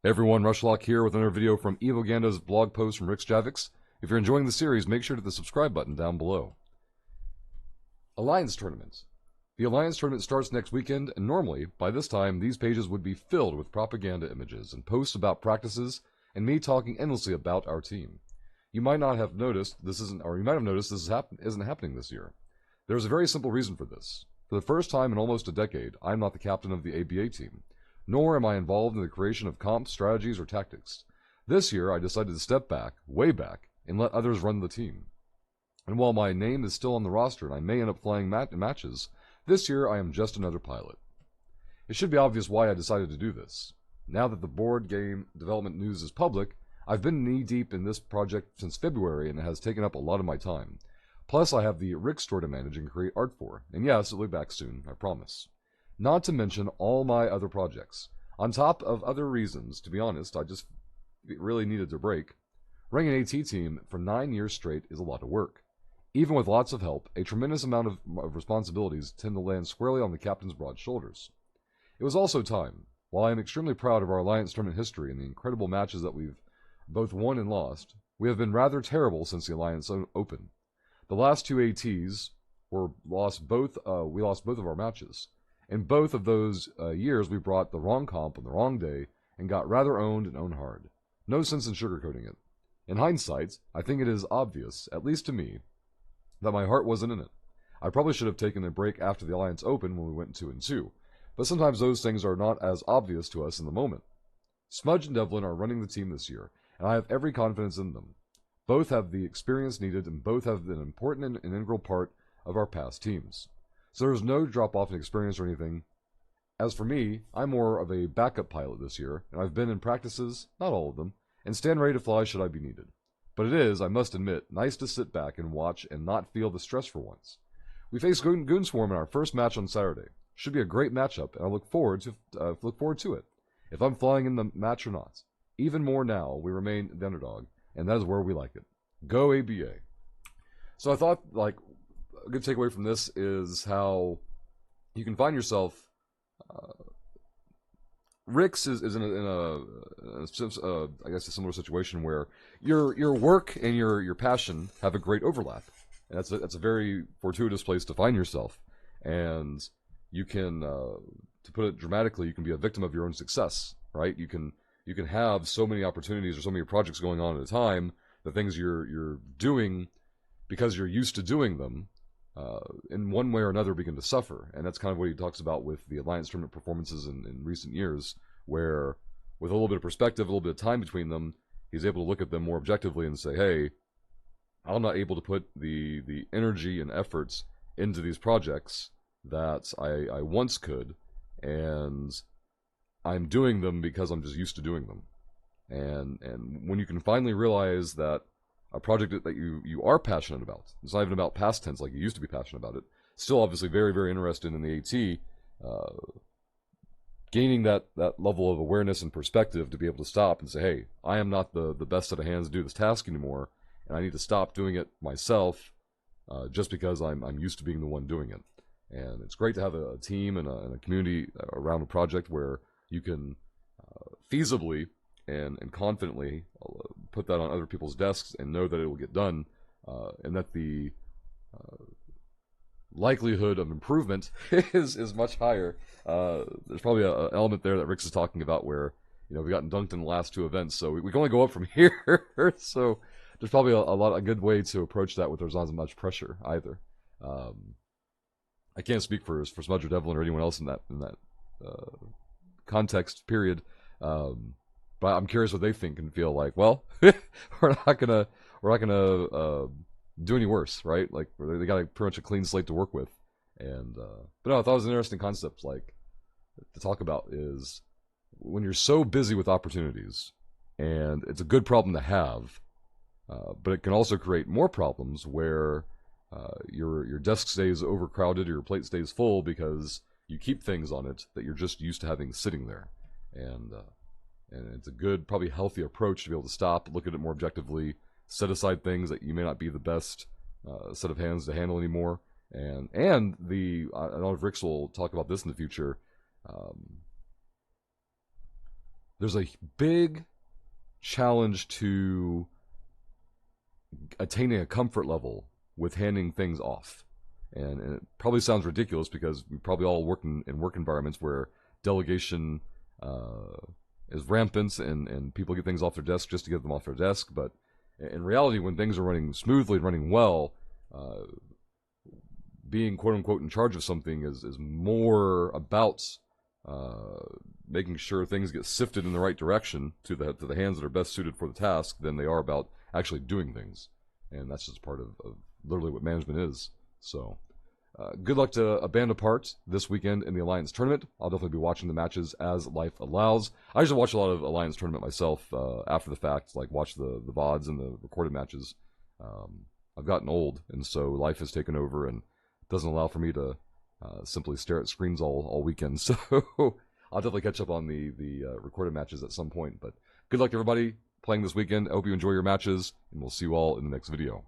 Hey everyone, Rushlock here with another video from Evoganda's blog post from Rixx Javix. If you're enjoying the series, make sure to hit the subscribe button down below. Alliance Tournament. The Alliance Tournament starts next weekend, and normally, by this time, these pages would be filled with propaganda images and posts about practices, and me talking endlessly about our team. You might not have noticed this isn't happening this year. There's a very simple reason for this. For the first time in almost a decade, I'm not the captain of the ABA team, nor am I involved in the creation of comps, strategies, or tactics. This year, I decided to step back, way back, and let others run the team. And while my name is still on the roster and I may end up flying matches, this year I am just another pilot. It should be obvious why I decided to do this. Now that the board game development news is public, I've been knee-deep in this project since February and it has taken up a lot of my time. Plus, I have the Rixx store to manage and create art for. And yes, it'll be back soon, I promise. Not to mention all my other projects. On top of other reasons, to be honest, I just really needed a break. Running an AT team for 9 years straight is a lot of work. Even with lots of help, a tremendous amount of responsibilities tend to land squarely on the captain's broad shoulders. It was also time. While I am extremely proud of our Alliance tournament history and the incredible matches that we've both won and lost, we have been rather terrible since the Alliance Open. The last two ATs we lost both of our matches. In both of those years, we brought the wrong comp on the wrong day and got rather owned and owned hard. No sense in sugarcoating it. In hindsight, I think it is obvious, at least to me, that my heart wasn't in it. I probably should have taken a break after the Alliance Open when we went 2-2, but sometimes those things are not as obvious to us in the moment. Smudge and Devlin are running the team this year, and I have every confidence in them. Both have the experience needed, and both have been an important and integral part of our past teams. So there's no drop-off in experience or anything. As for me, I'm more of a backup pilot this year, and I've been in practices, not all of them, and stand ready to fly should I be needed. But it is, I must admit, nice to sit back and watch and not feel the stress for once. We face Goonswarm in our first match on Saturday. Should be a great matchup, and I look forward to it, if I'm flying in the match or not. Even more now, we remain the underdog, and that is where we like it. Go ABA. So I thought, a good takeaway from this is how you can find yourself. Rixx is in I guess a similar situation where your work and your passion have a great overlap, and that's a very fortuitous place to find yourself. And you can, to put it dramatically, you can be a victim of your own success, right? You can have so many opportunities or so many projects going on at a time. The things you're doing because you're used to doing them, in one way or another begin to suffer. And that's kind of what he talks about with the Alliance tournament performances in recent years, where with a little bit of perspective, a little bit of time between them, he's able to look at them more objectively and say, hey, I'm not able to put the energy and efforts into these projects that I once could, and I'm doing them because I'm just used to doing them. And when you can finally realize that a project that you are passionate about, it's not even about past tense like you used to be passionate about it, still obviously very, very interested in the AT, gaining that level of awareness and perspective to be able to stop and say, hey, I am not the best set of hands to do this task anymore, and I need to stop doing it myself just because I'm used to being the one doing it. And it's great to have a team and a community around a project where you can feasibly and confidently put that on other people's desks and know that it will get done, and that the likelihood of improvement is much higher. There's probably an element there that Rixx is talking about where, we've gotten dunked in the last two events, so we can only go up from here. So there's probably a good way to approach that with there's not as much pressure either. I can't speak for Smudge or Devlin or anyone else in that context, period. But I'm curious what they think and feel like. Well, we're not gonna do any worse, right? Like they got pretty much a clean slate to work with. And but no, I thought it was an interesting concept, to talk about is when you're so busy with opportunities, and it's a good problem to have, but it can also create more problems where your desk stays overcrowded or your plate stays full because you keep things on it that you're just used to having sitting there. And it's a good, probably healthy approach to be able to stop, look at it more objectively, set aside things that you may not be the best set of hands to handle anymore. And I don't know if Rixx will talk about this in the future. there's a big challenge to attaining a comfort level with handing things off. And it probably sounds ridiculous because we probably all work in work environments where delegation is rampant and people get things off their desk just to get them off their desk. But in reality, when things are running smoothly and running well, being quote-unquote in charge of something is more about making sure things get sifted in the right direction to the hands that are best suited for the task than they are about actually doing things. And that's just part of literally what management is. So, good luck to A Band Apart this weekend in the Alliance Tournament. I'll definitely be watching the matches as life allows. I usually watch a lot of Alliance Tournament myself after the fact, like watch the VODs and the recorded matches. I've gotten old, and so life has taken over and doesn't allow for me to simply stare at screens all weekend. So I'll definitely catch up on the recorded matches at some point. But good luck to everybody playing this weekend. I hope you enjoy your matches, and we'll see you all in the next video.